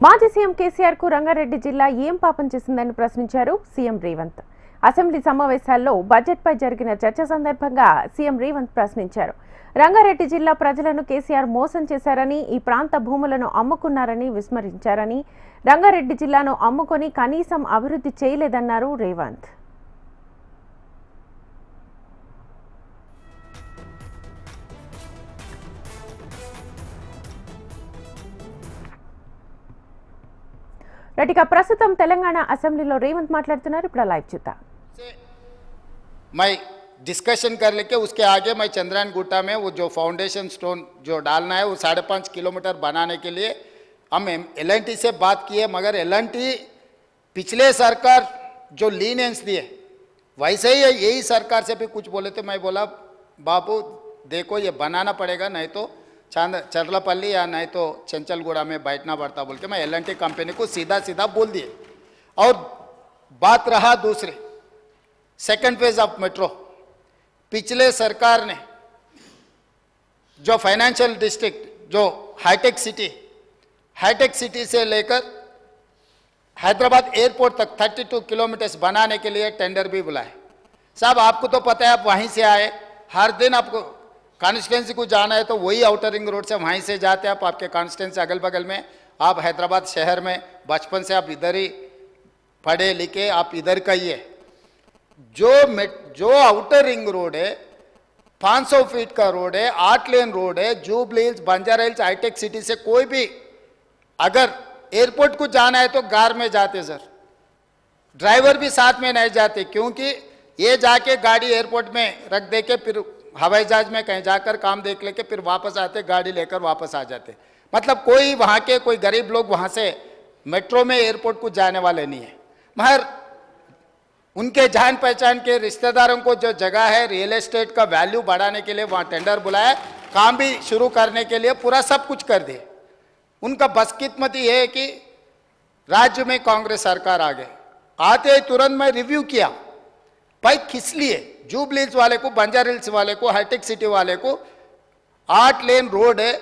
మాజీ సీఎం కేసీఆర్ కు రంగారెడ్డి జిల్లా ఏం పాపం చేసిందని ప్రశ్నించారు సీఎం రేవంత్. అసెంబ్లీ సమావేశాల్లో బడ్జెట్ పై జరిగిన చర్చ సందర్భంగా సీఎం రేవంత్ ప్రశ్నించారు. రంగారెడ్డి జిల్లా ప్రజలను కేసీఆర్ మోసం చేశారని, ఈ ప్రాంత భూములను అమ్ముకున్నారని విస్మరించారని, రంగారెడ్డి జిల్లాను అమ్ముకొని కనీసం అభివృద్ధి చేయలేదన్నారు రేవంత్. రైట్, ప్రస్తుతం తెలంగాణ అసెంబ్లీలో రేవంత్ మాట్లాడుతున్నారు. ఇప్పుడు లైవ్ చూద్దాం. मैं डिस्कशन कर लेके उसके आगे मैं चंद्रायन गुट्टा में वो जो फाउंडेशन स्टोन जो डालना है वो 5.5 किलोमीटर बनाने के लिए हम एल&टी से बात किए, मगर एल&टी पिछले सरकार जो लीनेंस दिए वैसे ही यही सरकार से भी कुछ बोले थे. मैं बोला बाबू देखो ये बनाना पड़ेगा, नहीं तो चरलापल्ली या नहीं तो चंचलगुड़ा में बैठना पड़ता बोल के मैं एल&टी कंपनी को सीधा सीधा बोल दिए. और बात रहा दूसरी सेकंड फेज ऑफ मेट्रो, पिछले सरकार ने जो फाइनेंशियल डिस्ट्रिक्ट जो हाईटेक सिटी से लेकर हैदराबाद एयरपोर्ट तक 32 किलोमीटर्स बनाने के लिए टेंडर भी बुलाए. साहब आपको तो पता है, आप वहीं से आए, हर दिन आपको कॉन्स्टिट्यूंसी को जाना है तो वही आउटर रिंग रोड से वहीं से जाते हैं आप, आपके कॉन्स्टिट्यूंसी अगल बगल में, आप हैदराबाद शहर में बचपन से आप इधर ही पढ़े लिखे, आप इधर का ही है. जो आउटर रिंग रोड है 500 फीट का रोड है, 8 लेन रोड है, जुबली हिल्स, बंजारा हिल्स, हाईटेक सिटी से कोई भी अगर एयरपोर्ट को जाना है तो कार में जाते सर, ड्राइवर भी साथ में नहीं जाते, क्योंकि ये जाके गाड़ी एयरपोर्ट में रख दे के फिर हवाई जहाज में कहीं जाकर काम देख लेके फिर वापस आते, गाड़ी लेकर वापस आ जाते. मतलब कोई वहाँ के कोई गरीब लोग वहाँ से मेट्रो में एयरपोर्ट को जाने वाले नहीं है. मगर उनके जान पहचान के रिश्तेदारों को जो जगह है रियल एस्टेट का वैल्यू बढ़ाने के लिए वहाँ टेंडर बुलाया, काम भी शुरू करने के लिए पूरा सब कुछ कर दिए. उनका बदकिस्मती है कि राज्य में कांग्रेस सरकार आ गई, आते ही तुरंत मैं रिव्यू किया भाई किस लिए जुबली हिल्स वाले को, बंजारा हिल्स वाले को, हाईटेक सिटी वाले को 8 लेन रोड है,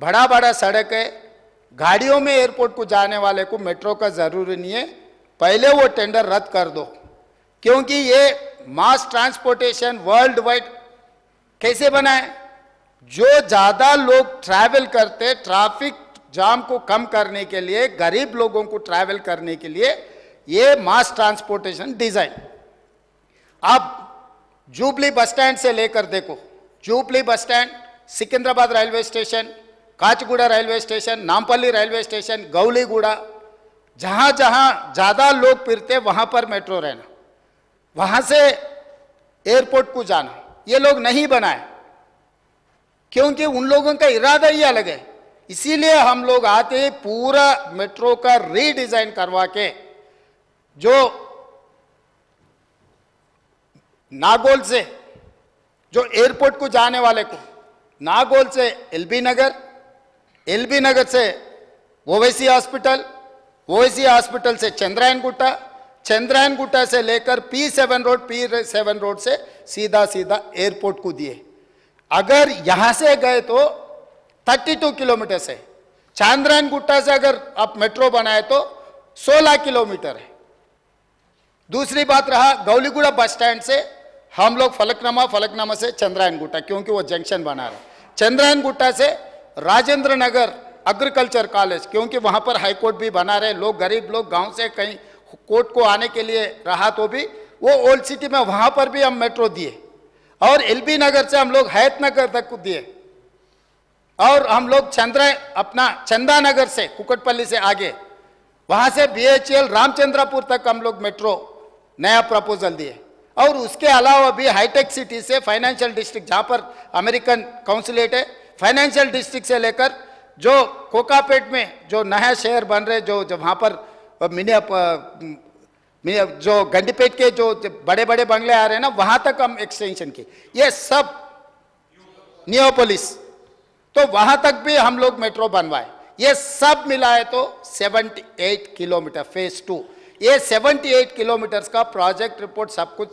बड़ा बड़ा सड़क है, गाड़ियों में एयरपोर्ट को जाने वाले को मेट्रो का जरूरी नहीं है, पहले वो टेंडर रद्द कर दो. क्योंकि ये मास ट्रांसपोर्टेशन वर्ल्ड वाइड कैसे बनाए, जो ज़्यादा लोग ट्रैवल करते, ट्रैफिक जाम को कम करने के लिए, गरीब लोगों को ट्रैवल करने के लिए ये मास ट्रांसपोर्टेशन डिज़ाइन. आप जुबली बस स्टैंड से लेकर देखो, Jubilee bus stand, Secunderabad railway station, Kachiguda railway station, Nampally railway station, Gowliguda, जहाँ जहाँ ज़्यादा लोग फिरते वहाँ पर मेट्रो रहना, वहाँ से एयरपोर्ट को जाना, ये लोग नहीं बनाए क्योंकि उन लोगों का इरादा ही अलग है. इसीलिए हम लोग आते ही पूरा मेट्रो का रीडिज़ाइन करवा के जो नागौल से जो एयरपोर्ट को जाने वाले को, नागौल से एलबी नगर से ओवैसी हॉस्पिटल से चंद्रायन गुट्टा से लेकर P7 रोड से सीधा एयरपोर्ट को दिए. अगर यहाँ से गए तो 32 किलोमीटर से, चंद्रायन गुट्टा से अगर आप मेट्रो बनाए तो 16 किलोमीटर है. दूसरी बात रहा गौलीगुड़ा बस स्टैंड से हम लोग फलकनामा से चंद्रायन गुट्टा, क्योंकि वो जंक्शन बना रहा है. चंद्रायन गुट्टा से राजेंद्र नगर एग्रीकल्चर कॉलेज, क्योंकि वहाँ पर हाई कोर्ट भी बना रहे, लोग गरीब लोग गांव से कहीं कोर्ट को आने के लिए रहा तो भी वो ओल्ड सिटी में वहाँ पर भी हम मेट्रो दिए. और एलबी नगर से हम लोग हयात नगर तक को दिए. और हम लोग चंदा नगर से कुकटपल्ली से आगे वहाँ से BHEL रामचंद्रपुर तक हम लोग मेट्रो नया प्रपोजल दिए. और उसके अलावा भी हाईटेक सिटी से फाइनेंशियल डिस्ट्रिक्ट, जहाँ पर अमेरिकन काउंसिलेट है, फाइनेंशियल डिस्ट्रिक्ट से लेकर जो कोकापेट में जो नया शहर बन रहे, जो वहाँ पर जो गंडीपेट के जो बड़े बड़े बंगले आ रहे हैं ना, वहाँ तक हम एक्सटेंशन की, ये सब नियोपोलिस, तो वहाँ तक भी हम लोग मेट्रो बनवाए. ये सब मिलाए तो 78 किलोमीटर फेज 2. ये 78 किलोमीटर्स का प्रोजेक्ट रिपोर्ट सब कुछ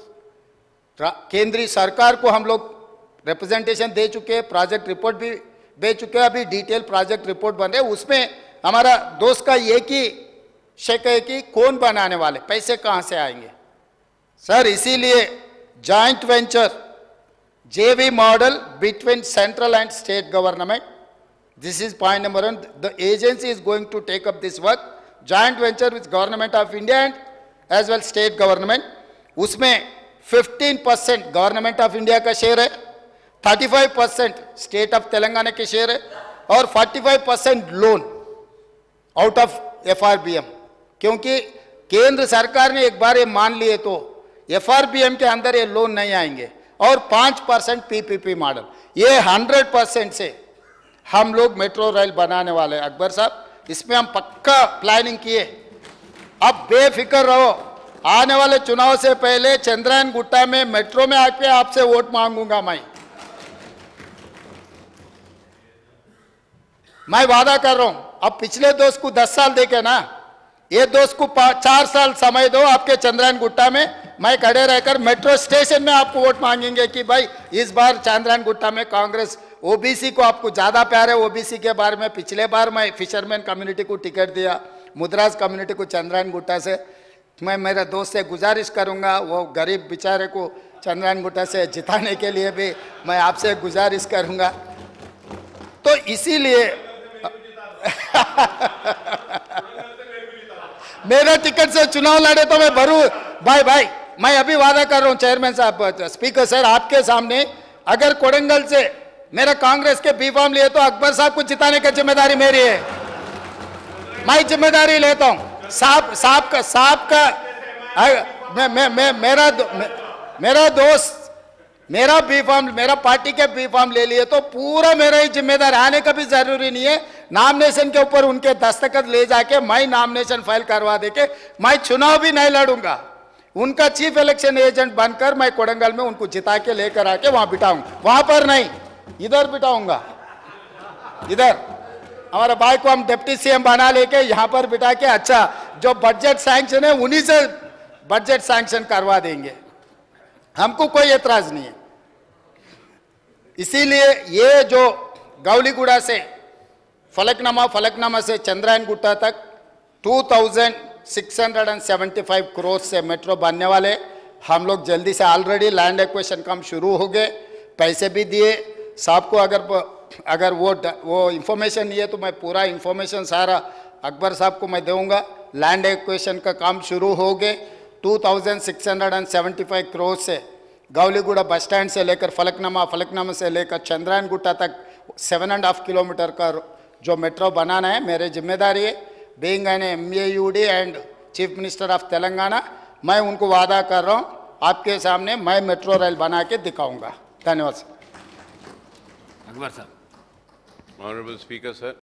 केंद्रीय सरकार को हम लोग रिप्रेजेंटेशन दे चुके हैं, प्रोजेक्ट रिपोर्ट भी भेज चुके हैं, अभी डिटेल प्रोजेक्ट रिपोर्ट बन रहे हैं, उसमें हमारा दोस्त का एक ही शक है कि कौन बनाने वाले, पैसे कहां से आएंगे। सर इसीलिए joint venture JV model between central and state government. This is point number one. The agency is going to take up this work. Joint venture with government of India and as well state government. उसमें 15% government of India का share है, 35% state of Telangana के share है और 45% loan out of FRBM। क्योंकि केंद्र सरकार ने एक बार ये मान लिए तो FRBM के अंदर ये लोन नहीं आएंगे और 5% PPP मॉडल, ये 100% से हम लोग मेट्रो रेल बनाने वाले हैं। अकबर साहब इसमें हम पक्का प्लानिंग किए, अब बेफिक्र रहो। आने वाले चुनाव से पहले चंद्रायन गुट्टा में मेट्रो में आके आपसे वोट मांगूंगा। मैं वादा कर रहा हूं। अब पिछले दोस्त को 10 साल देके ना, ये दोस्त को 4 साल समय दो, आपके चंद्रायन गुट्टा में मैं खड़े रहकर मेट्रो स्टेशन में आपको वोट मांगेंगे कि भाई इस बार चंद्रायन गुट्टा में कांग्रेस, ओबीसी को आपको ज्यादा प्यार है। ओबीसी के बारे में पिछले बार मैं फिशरमैन कम्युनिटी को टिकट दिया, मुद्राज कम्युनिटी को चंद्रायन गुट्टा से। मैं मेरे दोस्त से गुजारिश करूंगा, वो गरीब बेचारे को चंद्रायन गुट्टा से जिताने के लिए भी मैं आपसे गुजारिश करूंगा। तो इसीलिए मेरे टिकट से चुनाव लड़े तो मैं भरू। भाई मैं अभी वादा कर रहा हूं चेयरमैन साहब, स्पीकर सर आपके सामने, अगर कोडंगल से मेरा कांग्रेस के बी फॉर्म लिए तो अकबर साहब को जिताने की जिम्मेदारी मेरी है, मैं जिम्मेदारी लेता हूं। साहब का मेरा दोस्त मेरा बी फॉर्म, मेरा पार्टी के बी फॉर्म ले लिए तो पूरा मेरा ही जिम्मेदार, आने का भी जरूरी नहीं है। नॉमिनेशन के ऊपर उनके दस्तखत ले जाके मैं नॉमिनेशन फाइल करवा देके मैं चुनाव भी नहीं लड़ूंगा। उनका चीफ इलेक्शन एजेंट बनकर मैं कोडंगल में उनको जिता के लेकर आके वहां बिठाऊंगा, वहां पर नहीं इधर बिठाऊंगा। इधर हमारे भाई को हम डिप्टी CM बना लेके यहाँ पर बिठा के अच्छा जो बजट सैंक्शन है उन्हीं से बजट सैंक्शन करवा देंगे, हमको कोई एतराज नहीं है। इसीलिए ये जो गौलीगुड़ा से फलकनामा से चंद्रायन गुट्टा तक 2675 करोड़ से मेट्रो बनने वाले। हम लोग जल्दी से ऑलरेडी लैंड एक्विजिशन काम शुरू हो गए, पैसे भी दिए साहब को। अगर वो इंफॉर्मेशन नहीं है तो मैं पूरा इंफॉर्मेशन सारा अकबर साहब को मैं दूंगा। लैंड एक्विजिशन का काम शुरू हो गए। 2675 करोड़ से गौलीगुड़ा बस स्टैंड से लेकर फलकनामा से लेकर चंद्रायन गुट्टा तक 7.5 किलोमीटर का जो मेट्रो बनाना है मेरी जिम्मेदारी है। Being an MAUD and chief minister of Telangana, मैं उनको वादा कर रहा हूँ आपके सामने मैं मेट्रो रेल बना के दिखाऊंगा। धन्यवाद सर। अकबर साहब। Honorable Speaker, sir.